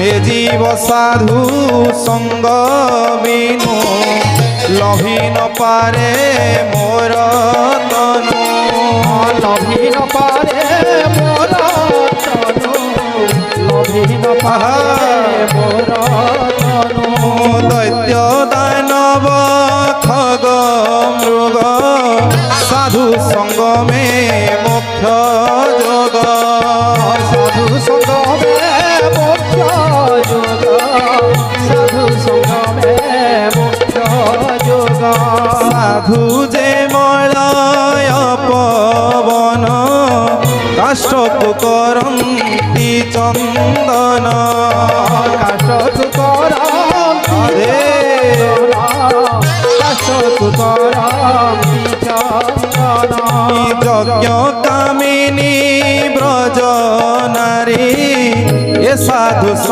ଏ ଜୀବ ସାଧୁ ସଙ୍ଗ ବିନୁ ଲଭି ନ ପାରେ ମୋର ତନୁ ଲଭି ନ ପାରେ ମୋର ତନୁ ଲଭି ନ ପାରେ ମୋର ତନୁ ଦୈତ୍ୟ ଦାନବ ଖଗ ମୃଗ সাধু সঙ্গমে মোক্ষ যোগ সাধু সঙ্গমে মোক্ষ যোগ সাধু সঙ্গমে মোক্ষ যোগ সাধু যে মলয় পবন কাষ্ঠকু করন্তি চন্দন কাষ্ঠকু করন্তি কাষ্ঠকু করন্তি যজ্ঞ কামিনী ব্রজ নারী এ সাধু